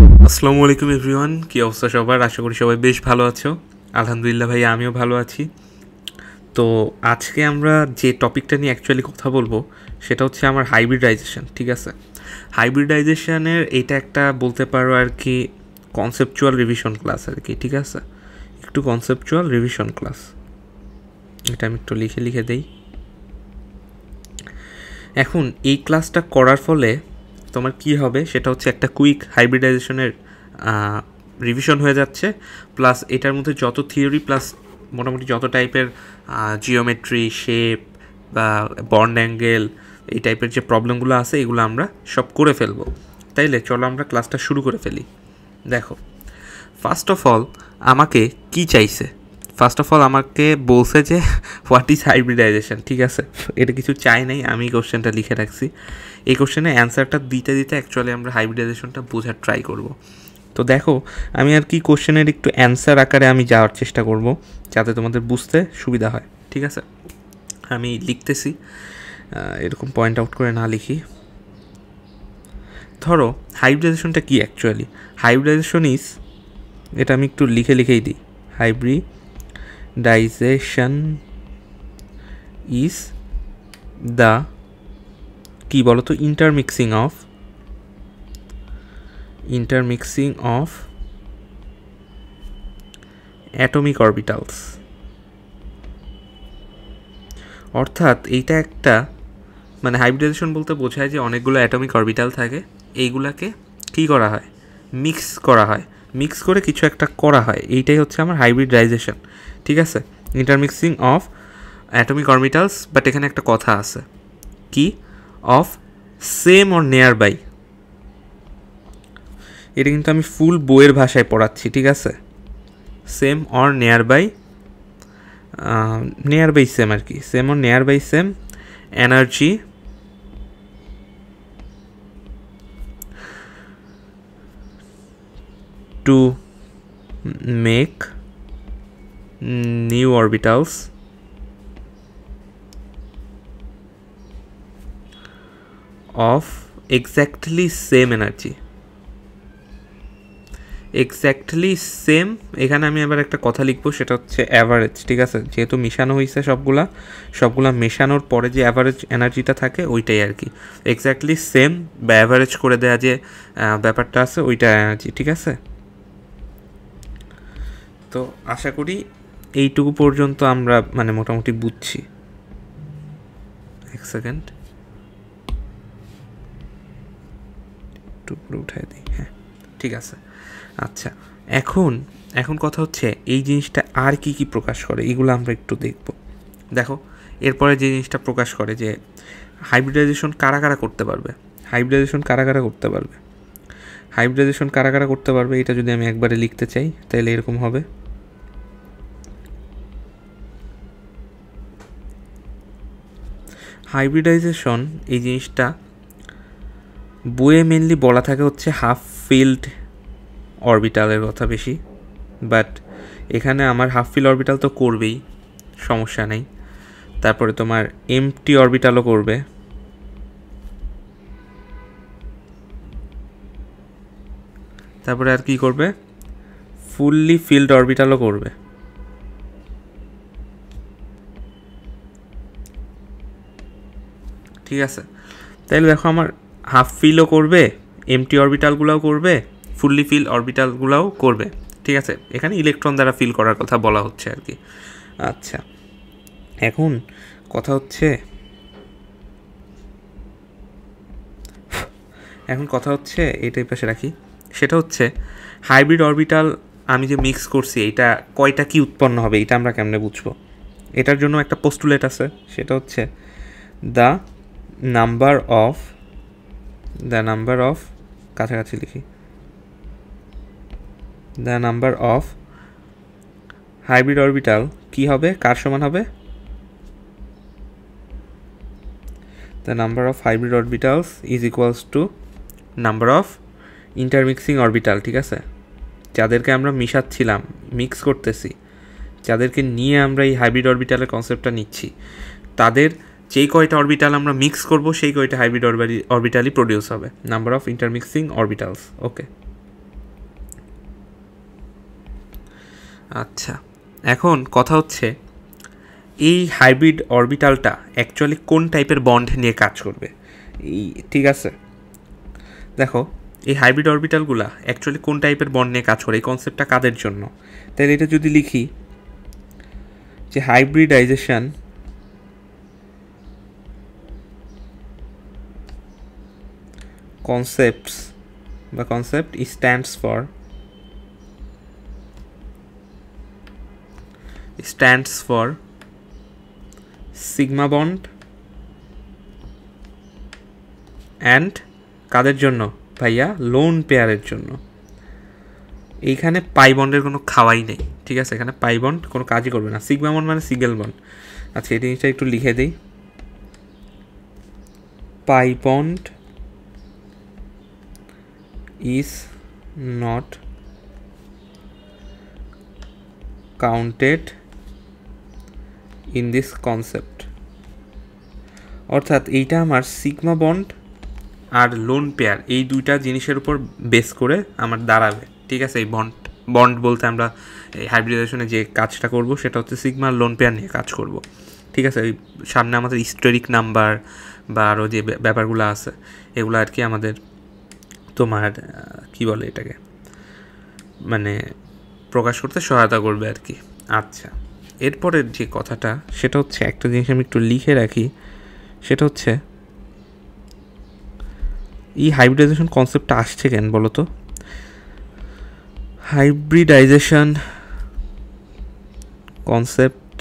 আসসালামু আলাইকুম এভরিওয়ান, কী অবস্থা সবার? আশা করি সবাই বেশ ভালো আছো। আলহামদুলিল্লাহ ভাই, আমিও ভালো আছি। তো আজকে আমরা যে টপিকটা নিয়ে অ্যাকচুয়ালি কথা বলবো সেটা হচ্ছে আমার হাইব্রিডাইজেশন। ঠিক আছে, হাইব্রিডাইজেশনের এটা একটা বলতে পারো আর কি কনসেপচুয়াল রিভিশন ক্লাস আর কি। ঠিক আছে, একটু কনসেপচুয়াল রিভিশন ক্লাস, এটা আমি একটু লিখে লিখে দেই। এখন এই ক্লাসটা করার ফলে তোমার কি হবে সেটা হচ্ছে একটা কুইক হাইব্রিডাইজেশনের রিভিশন হয়ে যাচ্ছে, প্লাস এটার মধ্যে যত থিওরি প্লাস মোটামুটি যত টাইপের জিওমেট্রি, শেপ বা বন্ড অ্যাঙ্গেল, এই টাইপের যে প্রবলেমগুলো আছে এগুলো আমরা সব করে ফেলবো। তাইলে চলো আমরা ক্লাসটা শুরু করে ফেলি। দেখো, ফার্স্ট অফ অল আমাকে কি চাইছে? ফার্স্ট অফ অল আমাকে বলছে যে হোয়াট ইজ হাইব্রিডাইজেশন। ঠিক আছে, এটা কিছু চাই নাই, আমি কোশ্চেনটা লিখে রাখছি। এই কোশ্চেনের অ্যান্সারটা দিতে দিতে অ্যাকচুয়ালি আমরা হাইব্রিডাইজেশনটা বোঝার ট্রাই করব। তো দেখো, আমি আর কি কোশ্চেনের একটু অ্যান্সার আকারে আমি যাওয়ার চেষ্টা করব যাতে তোমাদের বুঝতে সুবিধা হয়। ঠিক আছে, আমি লিখতেছি, এরকম পয়েন্ট আউট করে না লিখি। ধরো হাইব্রিডাইজেশনটা কি অ্যাকচুয়ালি? হাইব্রিডাইজেশন ইজ, এটা আমি একটু লিখে লিখেই দিই, হাইব্রিডাইজেশন ইজ দ্য কি বলো তো, ইন্টারমিক্সিং অফ অ্যাটমিক অরবিটালস। অর্থাৎ এইটা একটা মানে হাইব্রিডাইজেশন বলতে বোঝায় যে অনেকগুলো অ্যাটমিক অরবিটাল থাকে, এইগুলাকে কী করা হয়? মিক্স করা হয়, মিক্স করে কিছু একটা করা হয়, এইটাই হচ্ছে আমার হাইব্রিডাইজেশন। ঠিক আছে, intermixing of atomic orbitals, but এখানে একটা কথা আছে, কি? Of same or nearby. এটা কিন্তু আমি ফুল বইয়ের ভাষায় পড়াচ্ছি। ঠিক আছে, same or nearby same আর কি, same or nearby same energy to make new orbitals of exactly same energy. Exactly same, এখানে আমি আবার একটা কথা লিখবো, সেটা হচ্ছে অ্যাভারেজ। ঠিক আছে, যেহেতু মেশানো হয়েছে সবগুলা মেশানোর পরে যে অ্যাভারেজ এনার্জিটা থাকে ওইটাই আর কি। এক্স্যাক্টলি সেম বা অ্যাভারেজ করে দেওয়া যে ব্যাপারটা আছে ওইটা এনার্জি। ঠিক আছে, তো আশা করি এইটুকু পর্যন্ত আমরা মানে মোটামুটি বুঝছি। এক সেকেন্ড, একটু উপরে উঠাই দিই। হ্যাঁ, ঠিক আছে। আচ্ছা, এখন কথা হচ্ছে এই জিনিসটা আর কি কি প্রকাশ করে এগুলো আমরা একটু দেখব। দেখো, এরপরে যে জিনিসটা প্রকাশ করে যে হাইব্রিডাইজেশন কারা কারা করতে পারবে, হাইব্রিডাইজেশন কারা কারা করতে পারবে, এটা যদি আমি একবারে লিখতে চাই তাহলে এরকম হবে। হাইব্রিডাইজেশন এই জিনিসটা বইয়ে মেনলি বলা থাকে হচ্ছে হাফ ফিল্ড অরবিটালের কথা বেশি, বাট এখানে আমার হাফ ফিল্ড অরবিটাল তো করবেই, সমস্যা নেই। তারপরে তোমার এমটি অরবিটালও করবে, তারপরে আর কি করবে? ফুললি ফিল্ড অরবিটালও করবে। ঠিক আছে, তাইলে দেখো আমার হাফ ফিলও করবে, এমটি অরবিটালগুলোও করবে, ফুললি ফিল অরবিটালগুলোও করবে। ঠিক আছে, এখানে ইলেকট্রন দ্বারা ফিল করার কথা বলা হচ্ছে আর কি। আচ্ছা, এখন কথা হচ্ছে এইটাই পাশে রাখি, সেটা হচ্ছে হাইব্রিড অরবিটাল আমি যে মিক্স করছি এটা কয়টা কি উৎপন্ন হবে এটা আমরা কেমনে বুঝবো? এটার জন্য একটা পোস্টুলেট আছে, সেটা হচ্ছে দ্য নাম্বার অফ কাছাকাছি লিখি, the number of hybrid orbital কি হবে, কার সমান হবে? The number of hybrid orbitals is equals to number of intermixing orbital. ঠিক আছে, যাদেরকে আমরা মিশাচ্ছিলাম, মিক্স করতেছি, যাদেরকে নিয়ে আমরা এই হাইব্রিড অরবিটালের কনসেপ্টটা নিচ্ছি, তাদের যেই কয়টা অরবিটাল আমরা মিক্স করব সেই কয়টা হাইব্রিড অরবিটালই প্রডিউস হবে, নাম্বার অফ ইন্টারমিক্সিং অরবিটালস। ওকে, আচ্ছা, এখন কথা হচ্ছে এই হাইব্রিড অরবিটালটা অ্যাকচুয়ালি কোন টাইপের বন্ড নিয়ে কাজ করবে। এই ঠিক আছে, দেখো এই হাইব্রিড অরবিটালগুলো অ্যাকচুয়ালি কোন টাইপের বন্ড নিয়ে কাজ করে, এই কনসেপ্টটা কাদের জন্য। তাহলে এটা যদি লিখি যে হাইব্রিডাইজেশন concepts বা concept stands for sigma bond and কাদের জন্য ভাইয়া, লোন পেয়ারের জন্য। এইখানে পাই বন্ডের কোনো খাওয়াই নেই, ঠিক আছে, এখানে পাই বন্ড কোনো কাজই করবে না। সিগমা বন্ড মানে সিঙ্গেল বন্ড। আচ্ছা, এই জিনিসটা একটু লিখে দিই, pi bond is not counted in this concept। অর্থাৎ এইটা আমার সিগমা বন্ড আর লোন পেয়ার এই দুইটা জিনিসের উপর বেস করে আমার দাঁড়াবে, ঠিক আছে। এই বন্ড বলতে আমরা এই হাইব্রিডাইজেশনে যে কাজটা করব সেটা হচ্ছে সিগমা লোন পেয়ার নিয়ে কাজ করব, ঠিক আছে। এই সামনে আমাদের হিস্টোরিক নাম্বার বা আরও যে ব্যাপারগুলো আছে এগুলো আর কি আমাদের তোমার কি বলে এটাকে মানে প্রকাশ করতে সহায়তা করবে আর কি। আচ্ছা, এরপরের যে কথাটা সেটা হচ্ছে একটা জিনিস আমি একটু লিখে রাখি, সেটা হচ্ছে এই হাইব্রিডাইজেশন কনসেপ্টটা আসছে কেন বলো তো। Hybridization concept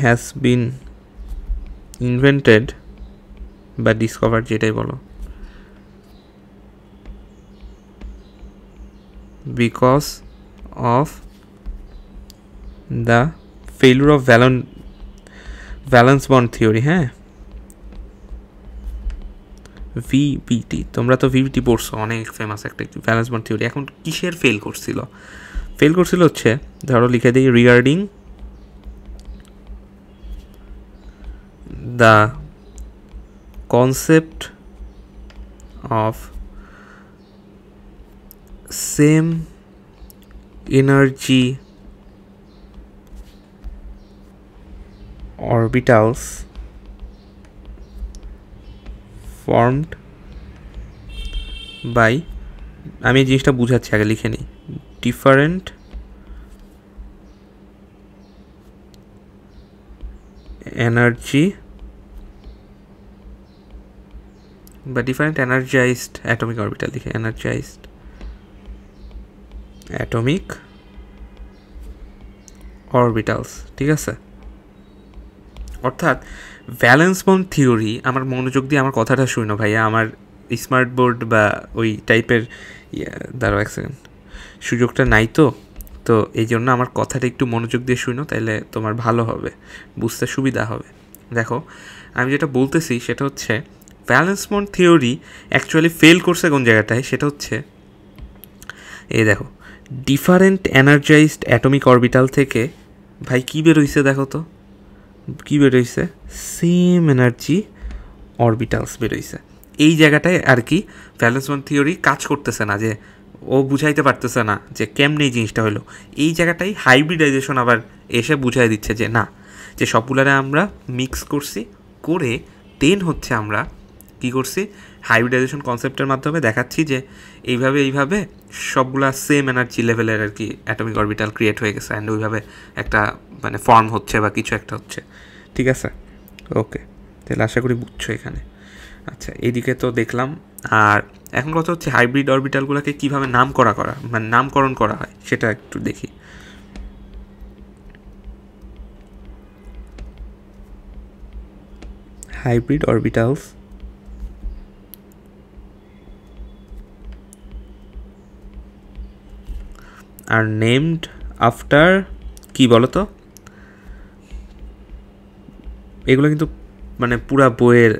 has been invented বা ডিসকভার, যেটাই বলো, because of the failure of valence bond theory। হ্যাঁ, ভিবিটি, তোমরা তো ভিবিটি পড়ছো, অনেক ফেমাস একটা ভ্যালেন্স বন্ড থিওরি। এখন কিসের ফেল করছিল হচ্ছে, ধরো লিখে দিই, regarding the concept of same energy orbitals formed by, আমি এই জিনিসটা বুঝাচ্ছি, আগে লিখে নিই, different energy বা ডিফারেন্ট এনার্জাইজড অ্যাটমিক অরবিটাল, লিখে এনার্জাইজড অ্যাটমিক অরবিটালস, ঠিক আছে। অর্থাৎ ভ্যালেন্স বন্ড থিওরি, আমার মনোযোগ দিয়ে আমার কথাটা শুনো ভাইয়া, আমার স্মার্ট বোর্ড বা ওই টাইপের দাঁড়াও এক সেকেন্ড, সুযোগটা নাই তো এই জন্য আমার কথাটা একটু মনোযোগ দিয়ে শুনো, তাইলে তোমার ভালো হবে, বুঝতে সুবিধা হবে। দেখো আমি যেটা বলতেছি সেটা হচ্ছে valence bond theory actually fail করছে কোন জায়গাটায়, সেটা হচ্ছে এই দেখো, ডিফারেন্ট এনার্জাইজড অ্যাটমিক অরবিটাল থেকে ভাই কী বেরোইছে, দেখো তো কী বেরোইছে, সেম এনার্জি অরবিটালস বেরোইছে। এই জায়গাটায় আর কি ভ্যালেন্স বন্ড থিওরি কাজ করতেছে না, যে ও বুঝাইতে পারতেছে না যে কেমনে এই জিনিসটা হলো। এই জায়গাটাই হাইব্রিডাইজেশন আবার এসে বুঝাই দিচ্ছে যে না, যে সবগুলারে আমরা মিক্স করছি, করে দেন হচ্ছে আমরা কী করছি, হাইব্রিডাইজেশন কনসেপ্টের মাধ্যমে দেখাচ্ছি যে এইভাবে সবগুলা সেম এনার্জি লেভেলের আর কি অ্যাটমিক অরবিটাল ক্রিয়েট হয়ে গেছে, অ্যান্ড ওইভাবে একটা মানে ফর্ম হচ্ছে বা কিছু একটা হচ্ছে, ঠিক আছে। ওকে, তাহলে আশা করি বুঝছো এখানে। আচ্ছা, এইদিকে তো দেখলাম। আর এখন কথা হচ্ছে হাইব্রিড অরবিটালগুলোকে কীভাবে নামকরণ করা হয় সেটা একটু দেখি। হাইব্রিড অরবিটালস আর নেমড আফটার, কি বলো তো, এগুলো কিন্তু মানে পুরা বইয়ের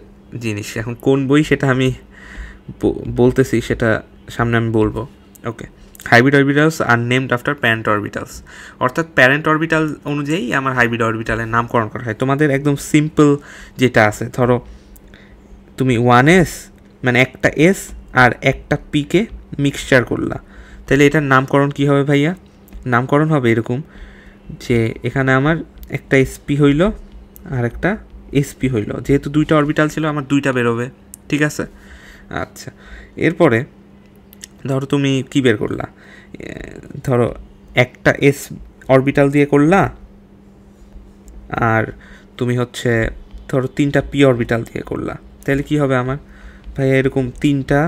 জিনিস। এখন কোন বই সেটা আমি বলতেছি, সেটা সামনে আমি বলবো। ওকে, হাইব্রিড অরবিটালস আর নেমড আফটার প্যারেন্ট অরবিটালস, অর্থাৎ প্যারেন্ট অরবিটাল অনুযায়ী আমার হাইব্রিড অরবিটালের নামকরণ করা হয়। তোমাদের একদম সিম্পল যেটা আছে, ধরো তুমি 1s মানে একটা এস আর একটা পিকে মিক্সচার করলা, তাহলে এটার নামকরণ কি হবে ভাইয়া? নামকরণ হবে এরকম যে এখানে আমার একটা এসপি হইল আর একটা এসপি হইল, যেহেতু দুইটা অরবিটাল ছিল আমার দুইটা বেরোবে, ঠিক আছে। আচ্ছা, এরপরে ধরো তুমি কি বের করলা, ধরো একটা এস অরবিটাল দিয়ে করলা, আর তুমি হচ্ছে ধরো তিনটা পি অরবিটাল দিয়ে করলা, তাহলে কি হবে আমার ভাইয়া? এরকম তিনটা,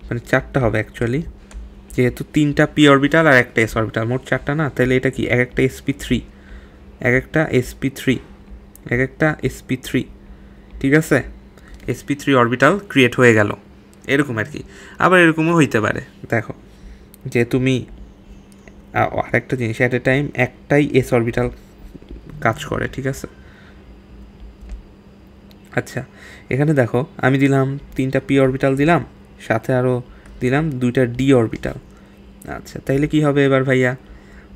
মানে চারটা হবে অ্যাকচুয়ালি, যেহেতু তিনটা পি অরবিটাল আর একটা এস অরবিটাল, মোট চারটা না। তাহলে এটা কি এক একটা এসপি থ্রি, এক একটা এসপি থ্রি, এক একটা এসপি থ্রি, ঠিক আছে। এসপি থ্রি অরবিটাল ক্রিয়েট হয়ে গেল, এরকম আর কি। আবার এরকমও হইতে পারে, দেখো যে তুমি আরেকটা জিনিস, অ্যাট এ টাইম একটাই এস অরবিটাল কাজ করে, ঠিক আছে। আচ্ছা, এখানে দেখো আমি দিলাম তিনটা পি অরবিটাল দিলাম, সাথে আরও দিলাম দুইটা ডি অরবিটাল। আচ্ছা, তাইলে কি হবে এবার ভাইয়া?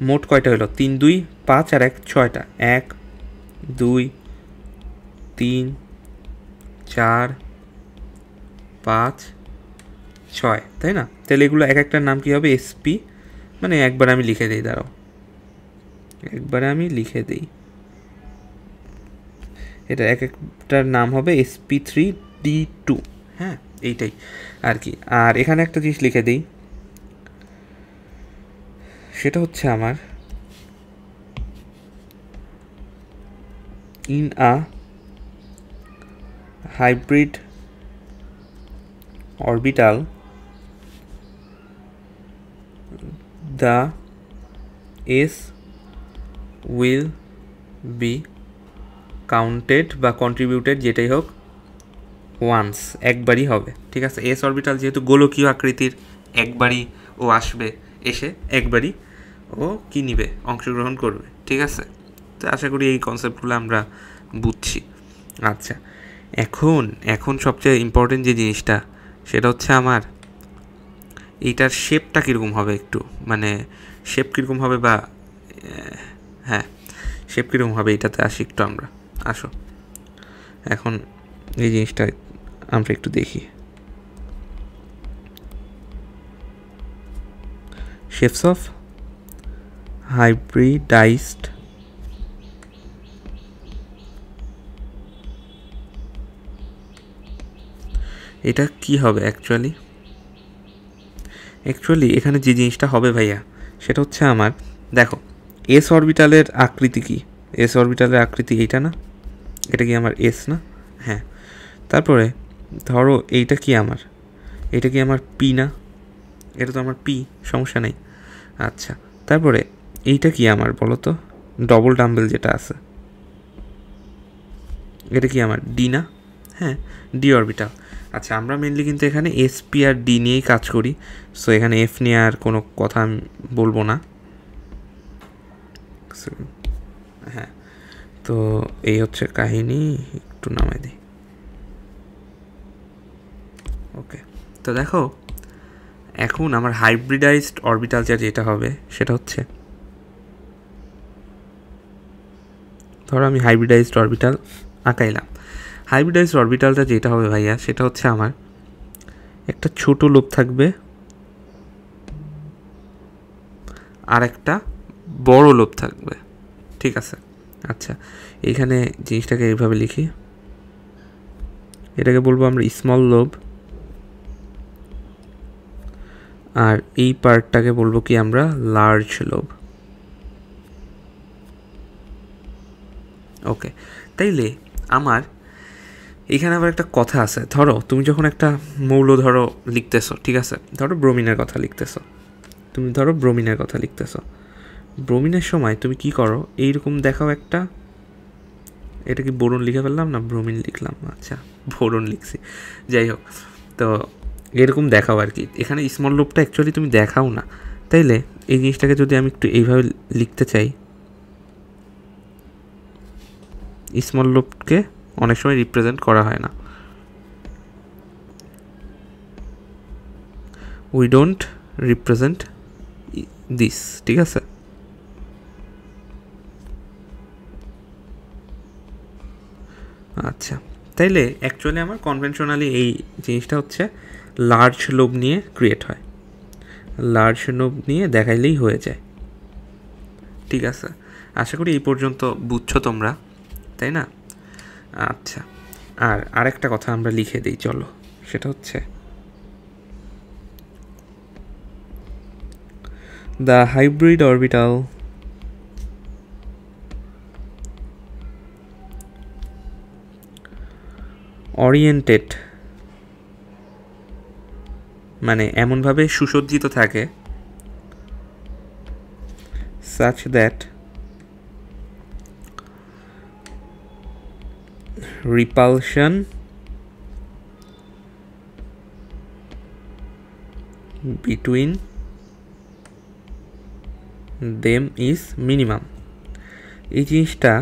মোট কয়টা হলো? 3 2 5 আর 1 6টা, 1 2 3 4 5 6, তাই না? তাহলে এগুলো এক একটার নাম কি হবে? এসপি, মানে একবার আমি লিখে দিই, দাঁড়াও একবারে আমি লিখে দিই, এটা এক একটার নাম হবে SP3D2, হ্যাঁ এইটাই আর কি। আর এখানে একটা জিনিস লিখে দিই, সেটা হচ্ছে আমার in a hybrid orbital the S will be counted বা কন্ট্রিবিউটেড, যেটাই হোক, ওয়ান্স, একবারই হবে, ঠিক আছে। এস অরবিটাল যেহেতু গোলকীয় আকৃতির, একবারই ও আসবে, এসে একবারই ও কি নিবে, অংশগ্রহণ করবে, ঠিক আছে। তো আশা করি এই কনসেপ্টগুলো আমরা বুঝছি। আচ্ছা, এখন সবচেয়ে ইম্পর্টেন্ট যে জিনিসটা, সেটা হচ্ছে আমার এইটার শেপটা কীরকম হবে, একটু মানে শেপ কীরকম হবে, বা হ্যাঁ শেপ কীরকম হবে এটাতে আসি একটু আমরা। আসো এখন এই জিনিসটা আমরা একটু দেখি। শেপস অফ হাইব্রিডাইজড এটা কি হবে অ্যাকচুয়ালি এখানে যে জিনিসটা হবে ভাইয়া, সেটা হচ্ছে আমার, দেখো এস অরবিটালের আকৃতি কি? এস অরবিটালের আকৃতি এইটা না? এটা কি আমার এস না? হ্যাঁ। তারপরে ধরো এইটা কি আমার, এটা কি আমার পি না? এটা তো আমার পি, সমস্যা নেই। আচ্ছা, তারপরে এইটা কি আমার বলো তো, ডবল ডাম্বেল যেটা আছে, এটা কি আমার ডি না? হ্যাঁ, ডি অরবিটাল। আচ্ছা, আমরা মেনলি কিন্তু এখানে এসপি আর ডি নিয়েই কাজ করি, সো এখানে এফ নিয়ে আর কোনো কথা আমি বলবো না। হ্যাঁ, তো এই হচ্ছে কাহিনী, একটু নামাই দিই। ওকে, তো দেখো এখন আমার হাইব্রিডাইজড অরবিটাল যেটা হবে সেটা হচ্ছে, ধরো আমি হাইব্রিডাইজড অরবিটাল আঁকাইলাম। হাইব্রিডাইজড অরবিটালটা যেটা হবে ভাইয়া, সেটা হচ্ছে আমার একটা ছোট লোব থাকবে আর একটা বড় লোব থাকবে, ঠিক আছে। আচ্ছা, এইখানে জিনিসটাকে এইভাবে লিখি, এটাকে বলবো আমরা স্মল লোব, আর এই পার্টটাকে বলবো কি আমরা লার্জ লোব। ওকে, তাইলে আমার এখানে আবার একটা কথা আছে, ধরো তুমি যখন একটা মৌল ধরো লিখতেছো, ঠিক আছে, ধরো ব্রোমিনের কথা লিখতেছো, ব্রোমিনের সময় তুমি কি করো, এইরকম দেখাও একটা, এটা কি বোরন লিখে ফেললাম না, ব্রোমিন লিখলাম, আচ্ছা বোরন লিখছি, যাই হোক, তো এরকম দেখাও আর কি। এখানে স্মল লোবটা অ্যাকচুয়ালি তুমি দেখাও না, তাইলে এই জিনিসটাকে যদি আমি একটু এইভাবে লিখতে চাই, স্মল লোবকে অনেক সময় রিপ্রেজেন্ট করা হয় না, উই ডোন্ট রিপ্রেজেন্ট দিস, ঠিক আছে। আচ্ছা, তাইলে অ্যাকচুয়ালি আমার কনভেনশনালি এই জিনিসটা হচ্ছে লার্জ লোব নিয়ে ক্রিয়েট হয়। লার্জ নোব নিয়ে দেখাইলেই হয়ে যায়। ঠিক আছে, আশা করি এই পর্যন্ত বুঝছো তোমরা, তাই না? আচ্ছা, আর আরেকটা কথা আমরা লিখে দিই, চলো। সেটা হচ্ছে দ্য হাইব্রিড অরবিটাল oriented মানে এমনভাবে সুসজ্জিত থাকে such that repulsion between them is minimum। এই জিনিসটা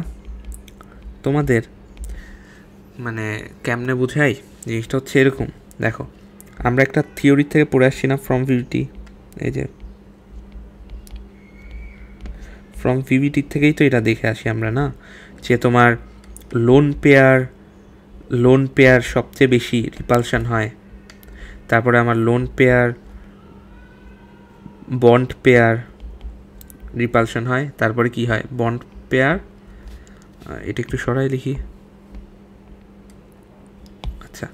তোমাদের মানে কেমনে বুঝাই? জিনিসটা হচ্ছে এরকম, দেখো আমরা একটা থিওরি থেকে পড়ে আসছি না, ফ্রম ভিভিটি। এই যে ফ্রম ভিভিটির থেকেই তো এটা দেখে আসি আমরা না, যে তোমার লোন পেয়ার সবচেয়ে বেশি রিপালশন হয়, তারপরে আমার lone pair bond pair repulsion হয়, তারপরে কি হয় বন্ড পেয়ার, এটা একটু সরাই লিখি, আচ্ছা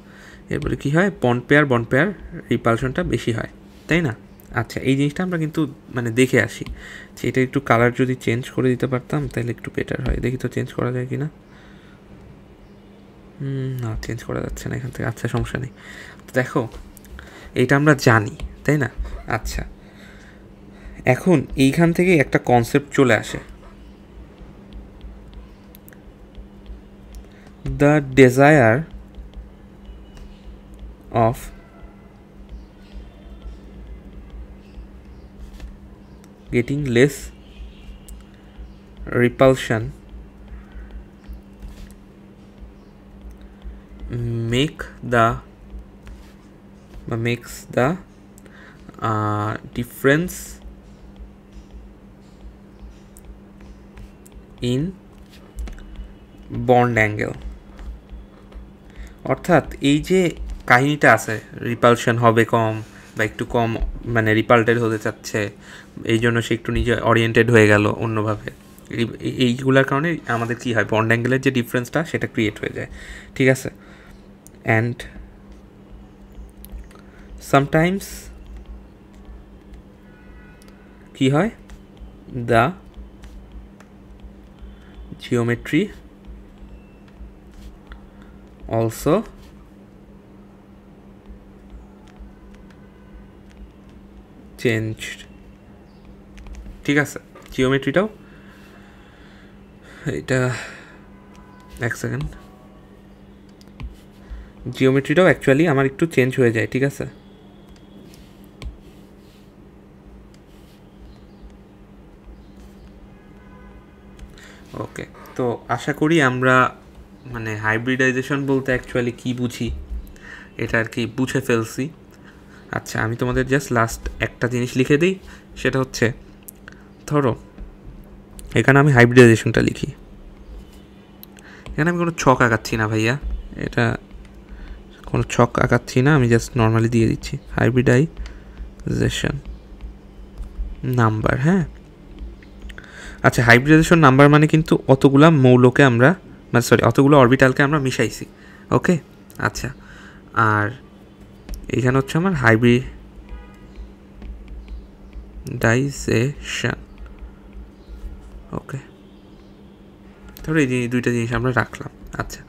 এরপরে কি হয় বন্ড পেয়ার রিপালশনটা বেশি হয়, তাই না? আচ্ছা, এই জিনিসটা আমরা কিন্তু মানে দেখে আসি, যে এটা একটু কালার যদি চেঞ্জ করে দিতে পারতাম তাহলে একটু বেটার হয়। দেখি তো চেঞ্জ করা যায় কি না। না, চেঞ্জ করা যাচ্ছে না এখান থেকে। আচ্ছা, সমস্যা নেই। তো দেখো এইটা আমরা জানি, তাই না? আচ্ছা, এখন এইখান থেকে একটা কনসেপ্ট চলে আসে, the desire of getting less repulsion makes the difference in bond angle। অর্থাৎ এই যে কাহিনীটা আছে, রিপালশন হবে কম বা একটু কম, মানে রিপাল্টেড হতে চাচ্ছে, এই জন্য সে একটু নিজে ওরিয়েন্টেড হয়ে গেল অন্যভাবে, এইগুলোর কারণে আমাদের কী হয়, বন্ড অ্যাঙ্গেলের যে ডিফারেন্সটা সেটা ক্রিয়েট হয়ে যায়। ঠিক আছে, অ্যান্ড সামটাইমস কী হয়, দ্য জিওমেট্রি অলসো চেঞ্জড। ঠিক আছে, জিওমেট্রিটাও, এটা এক সেকেন্ড, জিওমেট্রিটাও অ্যাকচুয়ালি আমার একটু চেঞ্জ হয়ে যায়। ঠিক আছে, ওকে। তো আশা করি আমরা মানে হাইব্রিডাইজেশন বলতে অ্যাকচুয়ালি কী বুঝি এটা আর কি বুঝে ফেলছি। আচ্ছা, আমি তোমাদের জাস্ট লাস্ট একটা জিনিস লিখে দিই, সেটা হচ্ছে ধরো এখানে আমি হাইব্রিডাইজেশনটা লিখি, এখানে আমি কোনো ছক আঁকাচ্ছি না ভাইয়া, এটা কোনো ছক আঁকাচ্ছি না, আমি জাস্ট নর্মালি দিয়ে দিচ্ছি হাইব্রিডাইজেশন নাম্বার। হ্যাঁ, আচ্ছা, হাইব্রিডাইজেশন নাম্বার মানে কিন্তু অতগুলা মৌলকে আমরা, মানে সরি অতগুলো অরবিটালকে আমরা মিশাইছি। ওকে, আচ্ছা, আর এইখানে হচ্ছে আমার হাইব্রিডাইজেশন। ওকে, ধরো এই দুইটা জিনিস আমরা রাখলাম। আচ্ছা,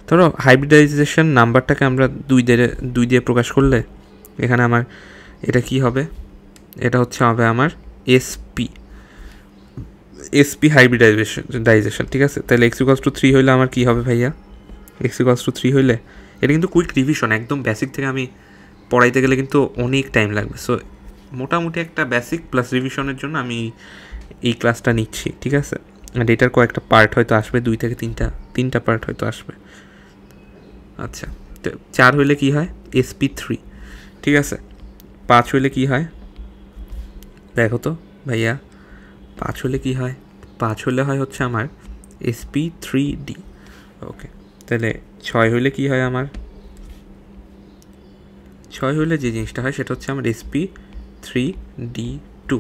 ধরো হাইব্রিডাইজেশন নাম্বারটাকে আমরা দুই দিয়ে প্রকাশ করলে এখানে আমার এটা কি হবে, এটা হচ্ছে হবে আমার এসপি হাইব্রিডাইজেশন। ঠিক আছে, তাহলে x=3 হইলে আমার কি হবে ভাইয়া, x=3 হইলে, এটা কিন্তু কুইক রিভিশন, একদম বেসিক থেকে আমি পড়াইতে গেলে কিন্তু অনেক টাইম লাগবে। সো মোটামুটি একটা বেসিক প্লাস রিভিশনের জন্য আমি এই ক্লাসটা নিচ্ছি। ঠিক আছে, আর এটার কয়েকটা পার্ট হয়তো আসবে, 2 থেকে 3টা পার্ট হয়তো আসবে। আচ্ছা, তো 4 হইলে কি হয়, sp3। ঠিক আছে, 5 হইলে কি হয় দেখো তো ভাইয়া, 5 হলে কি হয়, 5 হলে হয় হচ্ছে আমার sp3d। ওকে, তাহলে 6 হইলে কি হয় আমার, 6 হইলে যে জিনিসটা হয় সেটা হচ্ছে আমার sp3 sp3d2।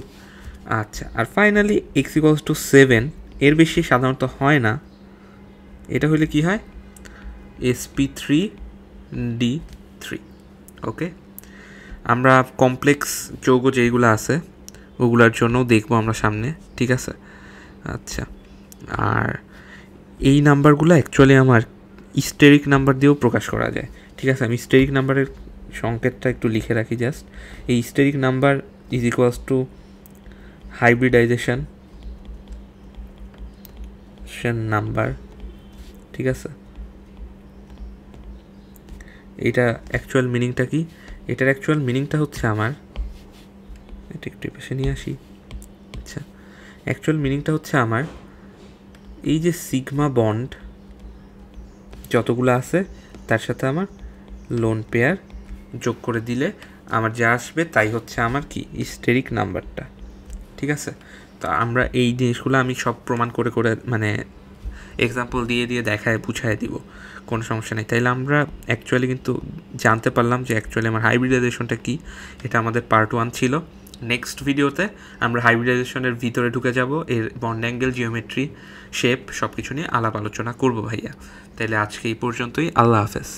আচ্ছা, আর ফাইনালি x=7, এর বেশি সাধারণত হয় না। এটা হলে কি হয়, sp3d3। ওকে, আমরা কমপ্লেক্স যৌগ যেইগুলো আছে ওগুলোর জন্যও দেখবো আমরা সামনে, ঠিক আছে। আচ্ছা, আর এই নাম্বারগুলো অ্যাকচুয়ালি আমার স্টেরিক নাম্বার দিয়েও প্রকাশ করা যায়, ঠিক আছে। আমি স্টেরিক নাম্বারের সংকেতটা একটু লিখে রাখি জাস্ট। এই স্টেরিক নাম্বার = হাইব্রিডাইজেশন নাম্বার, ঠিক আছে। এটা অ্যাকচুয়াল মিনিংটা কি? এটার অ্যাকচুয়াল মিনিংটা হচ্ছে আমার, এটা একটু পেছনে নিয়ে আসি। আচ্ছা, অ্যাকচুয়াল মিনিংটা হচ্ছে আমার এই যে সিগমা বন্ড যতগুলো আছে তার সাথে আমার লোন পেয়ার যোগ করে দিলে আমার যা আসবে তাই হচ্ছে আমার কি স্টেরিক নাম্বারটা, ঠিক আছে। তো আমরা এই জিনিসগুলো আমি সব প্রমাণ করে করে মানে এক্সাম্পল দিয়ে দিয়ে দেখায় বুঝায় দিব, কোনো সমস্যা নেই। তাইলে আমরা অ্যাকচুয়ালি কিন্তু জানতে পারলাম যে অ্যাকচুয়ালি আমার হাইব্রিডাইজেশনটা কী। এটা আমাদের পার্ট 1 ছিল। নেক্সট ভিডিওতে আমরা হাইব্রিডাইজেশনের ভিতরে ঢুকে যাব, এর বন্ড অ্যাঙ্গেল, জিওমেট্রি, শেপ সব কিছু নিয়ে আলাপ আলোচনা করবো ভাইয়া। তাইলে আজকে এই পর্যন্তই, আল্লাহ হাফেজ।